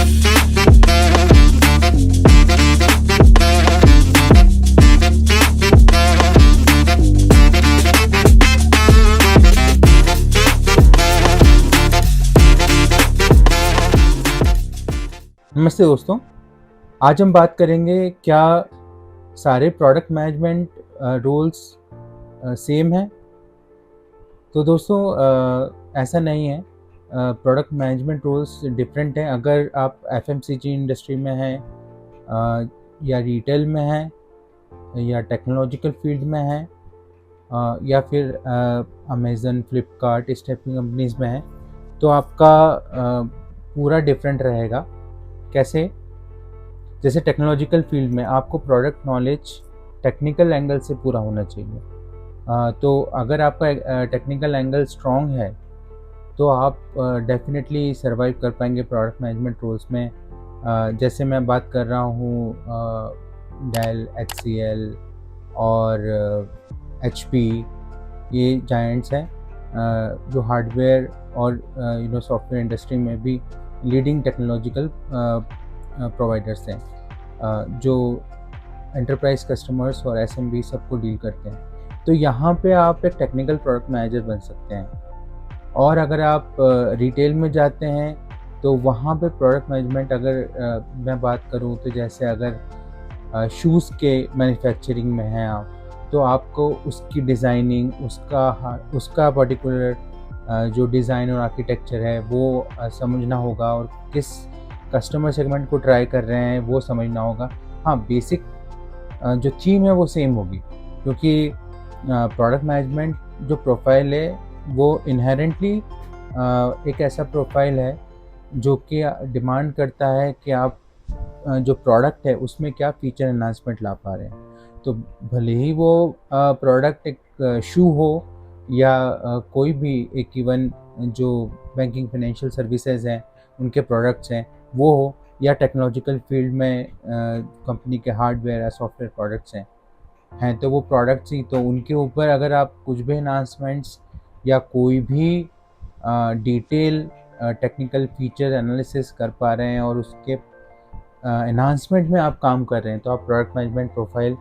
नमस्ते दोस्तों, आज हम बात करेंगे क्या सारे प्रोडक्ट मैनेजमेंट रोल्स सेम हैं। तो दोस्तों ऐसा नहीं है। प्रोडक्ट मैनेजमेंट रोल्स डिफरेंट हैं। अगर आप एफएमसीजी इंडस्ट्री में हैं या रिटेल में हैं या टेक्नोलॉजिकल फील्ड में हैं या फिर अमेज़न, फ्लिपकार्ट इस टाइप की कंपनीज़ में हैं, तो आपका पूरा डिफरेंट रहेगा। कैसे? जैसे टेक्नोलॉजिकल फील्ड में आपको प्रोडक्ट नॉलेज टेक्निकल एंगल से पूरा होना चाहिए। तो अगर आपका टेक्निकल एंगल स्ट्रॉन्ग है तो आप डेफिनेटली सर्वाइव कर पाएंगे प्रोडक्ट मैनेजमेंट रोल्स में। जैसे मैं बात कर रहा हूँ डेल, HCL और HP, ये जायंट्स हैं जो हार्डवेयर और सॉफ्टवेयर इंडस्ट्री में भी लीडिंग टेक्नोलॉजिकल प्रोवाइडर्स हैं जो एंटरप्राइज कस्टमर्स और SMB सबको डील करते हैं। तो यहाँ पे आप एक टेक्निकल प्रोडक्ट मैनेजर बन सकते हैं। और अगर आप रिटेल में जाते हैं तो वहाँ पे प्रोडक्ट मैनेजमेंट अगर मैं बात करूँ तो जैसे अगर शूज़ के मैन्युफैक्चरिंग में हैं आप, तो आपको उसकी डिज़ाइनिंग, उसका पर्टिकुलर जो डिज़ाइन और आर्किटेक्चर है वो समझना होगा और किस कस्टमर सेगमेंट को ट्राई कर रहे हैं वो समझना होगा। हाँ, बेसिक जो थीम है वो सेम होगी, क्योंकि प्रोडक्ट मैनेजमेंट जो प्रोफाइल है वो इनहेरेंटली एक ऐसा प्रोफाइल है जो कि डिमांड करता है कि आप जो प्रोडक्ट है उसमें क्या फीचर एनहांसमेंट ला पा रहे हैं। तो भले ही वो प्रोडक्ट एक शू हो या कोई भी एक इवन जो बैंकिंग फाइनेंशियल सर्विसेज हैं उनके प्रोडक्ट्स हैं वो हो, या टेक्नोलॉजिकल फील्ड में कंपनी के हार्डवेयर या सॉफ्टवेयर प्रोडक्ट्स हैं तो वो प्रोडक्ट्स ही, तो उनके ऊपर अगर आप कुछ भी एनहांसमेंट्स या कोई भी डिटेल टेक्निकल फीचर एनालिसिस कर पा रहे हैं और उसके एनहांसमेंट में आप काम कर रहे हैं तो आप प्रोडक्ट मैनेजमेंट प्रोफाइल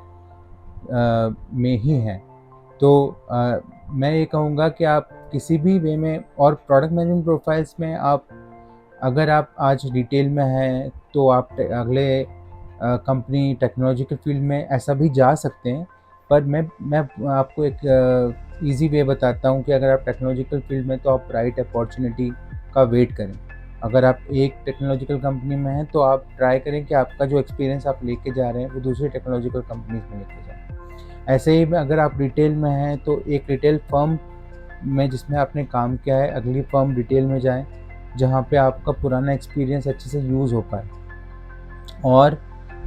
में ही हैं। तो मैं ये कहूँगा कि आप किसी भी वे में, और प्रोडक्ट मैनेजमेंट प्रोफाइल्स में आप अगर आप आज रिटेल में हैं तो आप अगले कंपनी टेक्नोलॉजिकल फील्ड में ऐसा भी जा सकते हैं। पर मैं आपको एक इजी वे बताता हूँ कि अगर आप टेक्नोलॉजिकल फील्ड में तो आप राइट अपॉर्चुनिटी का वेट करें। अगर आप एक टेक्नोलॉजिकल कंपनी में हैं तो आप ट्राई करें कि आपका जो एक्सपीरियंस आप लेके जा रहे हैं वो दूसरी टेक्नोलॉजिकल कंपनीज में लेके जाएं। ऐसे ही अगर आप रिटेल में हैं तो एक रिटेल फर्म में जिसमें आपने काम किया है, अगली फर्म रिटेल में जाएं जहाँ पे आपका पुराना एक्सपीरियंस अच्छे से यूज़ हो पाए। और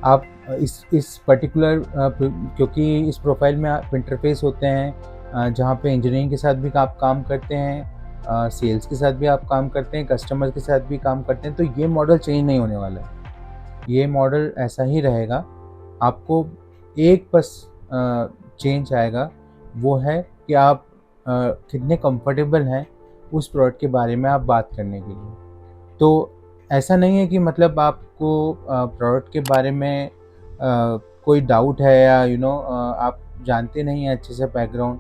आप इस पर्टिकुलर क्योंकि इस प्रोफाइल में आप इंटरफेस होते हैं जहाँ पे इंजीनियरिंग के साथ भी आप काम करते हैं, सेल्स के साथ भी आप काम करते हैं, कस्टमर के साथ भी काम करते हैं, तो ये मॉडल चेंज नहीं होने वाला है। ये मॉडल ऐसा ही रहेगा। आपको एक बस चेंज आएगा, वो है कि आप कितने कंफर्टेबल हैं उस प्रोडक्ट के बारे में आप बात करने के लिए। तो ऐसा नहीं है कि मतलब आपको प्रोडक्ट के बारे में कोई डाउट है या आप जानते नहीं हैं अच्छे से बैकग्राउंड,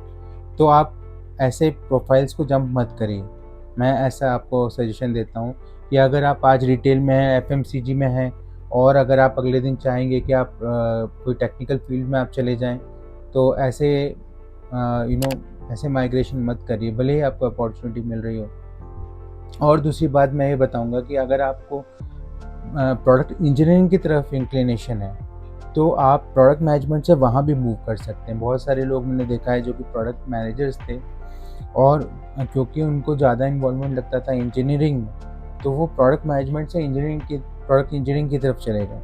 तो आप ऐसे प्रोफाइल्स को जंप मत करिए। मैं ऐसा आपको सजेशन देता हूँ कि अगर आप आज रिटेल में हैं, FMCG में हैं और अगर आप अगले दिन चाहेंगे कि आप कोई टेक्निकल फील्ड में आप चले जाएं, तो ऐसे ऐसे माइग्रेशन मत करिए, भले ही आपको अपॉर्चुनिटी मिल रही हो। और दूसरी बात मैं ये बताऊंगा कि अगर आपको प्रोडक्ट इंजीनियरिंग की तरफ इंक्लिनेशन है तो आप प्रोडक्ट मैनेजमेंट से वहाँ भी मूव कर सकते हैं। बहुत सारे लोग मैंने देखा है जो कि प्रोडक्ट मैनेजर्स थे और क्योंकि उनको ज़्यादा इन्वॉल्वमेंट लगता था इंजीनियरिंग में, तो वो प्रोडक्ट मैनेजमेंट से प्रोडक्ट इंजीनियरिंग की तरफ चले गए।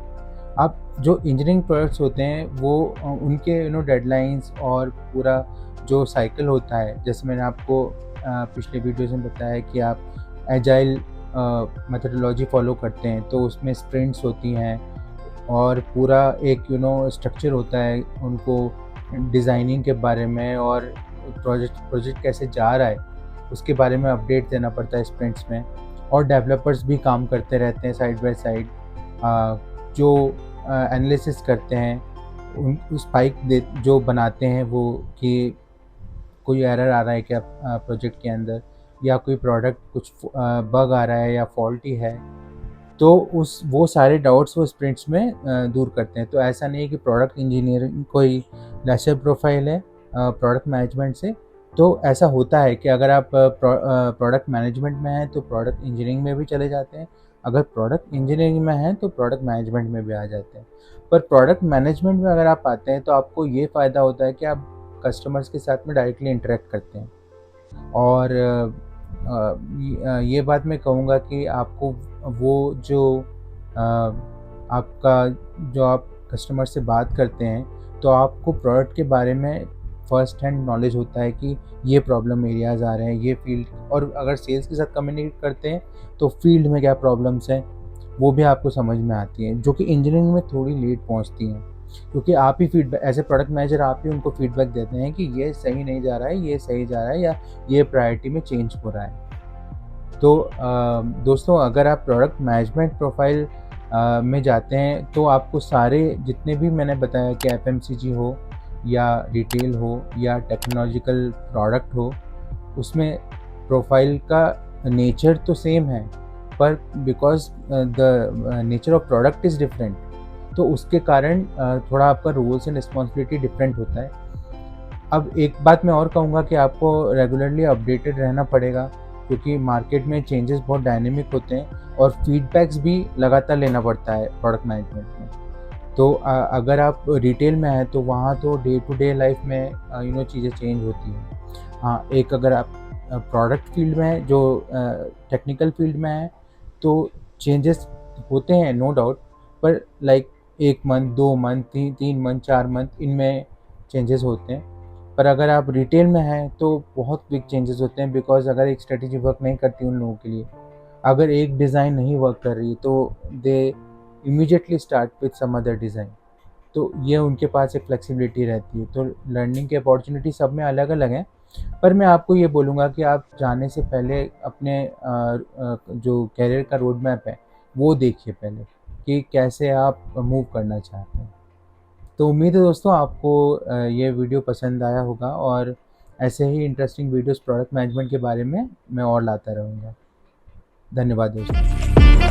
अब जो इंजीनियरिंग प्रोडक्ट्स होते हैं वो उनके डेडलाइंस और पूरा जो साइकिल होता है, जैसे मैंने आपको पिछले वीडियोज़ में बताया कि आप एजाइल मेथोडोलॉजी फॉलो करते हैं तो उसमें स्प्रिंट्स होती हैं और पूरा एक स्ट्रक्चर होता है उनको डिज़ाइनिंग के बारे में, और प्रोजेक्ट कैसे जा रहा है उसके बारे में अपडेट देना पड़ता है स्प्रिंट्स में। और डेवलपर्स भी काम करते रहते हैं साइड बाय साइड, जो एनालिसिस करते हैं, उस स्पाइक दे जो बनाते हैं वो कि कोई एरर आ रहा है क्या प्रोजेक्ट के अंदर, या कोई प्रोडक्ट कुछ बग आ रहा है या फॉल्टी है, तो उस वो सारे डाउट्स वो स्प्रिंट्स में दूर करते हैं। तो ऐसा नहीं है कि प्रोडक्ट इंजीनियरिंग कोई लेसर प्रोफाइल है प्रोडक्ट मैनेजमेंट से। तो ऐसा होता है कि अगर आप प्रोडक्ट मैनेजमेंट में हैं तो प्रोडक्ट इंजीनियरिंग में भी चले जाते हैं, अगर प्रोडक्ट इंजीनियरिंग में हैं तो प्रोडक्ट मैनेजमेंट में भी आ जाते हैं। पर प्रोडक्ट मैनेजमेंट में अगर आप आते हैं तो आपको ये फ़ायदा होता है कि आप कस्टमर्स के साथ में डायरेक्टली इंटरेक्ट करते हैं। और ये बात मैं कहूँगा कि आपको वो जो आपका जो आप कस्टमर से बात करते हैं, तो आपको प्रोडक्ट के बारे में फ़र्स्ट हैंड नॉलेज होता है कि ये प्रॉब्लम एरियाज़ आ रहे हैं, ये फ़ील्ड, और अगर सेल्स के साथ कम्युनिकेट करते हैं, तो फ़ील्ड में क्या प्रॉब्लम्स हैं, वो भी आपको समझ में आती हैं, जो कि इंजीनियरिंग में थोड़ी लेट पहुँचती हैं। क्योंकि आप ही feedback as a product manager आप ही उनको फीडबैक देते हैं कि ये सही नहीं जा रहा है, ये सही जा रहा है, या ये प्रायोरिटी में चेंज हो रहा है। तो दोस्तों, अगर आप प्रोडक्ट मैनेजमेंट प्रोफाइल में जाते हैं तो आपको सारे जितने भी मैंने बताया कि एफएमसीजी हो या रिटेल हो या टेक्नोलॉजिकल प्रोडक्ट हो, उसमें प्रोफाइल का नेचर तो सेम है, पर because the nature of product is different, तो उसके कारण थोड़ा आपका रोल्स एंड रिस्पॉन्सिबिलिटी डिफरेंट होता है। अब एक बात मैं और कहूँगा कि आपको रेगुलरली अपडेटेड रहना पड़ेगा, क्योंकि मार्केट में चेंजेस बहुत डायनेमिक होते हैं और फीडबैक्स भी लगातार लेना पड़ता है प्रोडक्ट मैनेजमेंट में। तो अगर आप रिटेल में हैं तो वहाँ तो डे टू डे लाइफ में चीज़ें चेंज होती हैं। हाँ, एक अगर आप प्रोडक्ट फील्ड में हैं, जो टेक्निकल फील्ड में हैं, तो चेंजेस होते हैं नो डाउट, पर like 1 month, 2 month, 3 month, 4 month इनमें चेंजेस होते हैं। पर अगर आप रिटेल में हैं तो बहुत बिग चेंजेस होते हैं, बिकॉज़ अगर एक स्ट्रैटेजी वर्क नहीं करती उन लोगों के लिए, अगर एक डिज़ाइन नहीं वर्क कर रही तो they immediately start with some other design. तो ये उनके पास एक फ्लेक्सिबिलिटी रहती है। तो लर्निंग की अपॉर्चुनिटी सब में अलग-अलग हैं। पर मैं आपको ये बोलूँगा कि आप जाने से पहले अपने जो करियर का रोड मैप है, वो देखिए पहले कि कैसे आप मूव करना चाहते हैं। तो उम्मीद है दोस्तों आपको ये वीडियो पसंद आया होगा, और ऐसे ही इंटरेस्टिंग वीडियोज़ प्रोडक्ट मैनेजमेंट के बारे में मैं और लाता रहूँगा। धन्यवाद दोस्तों।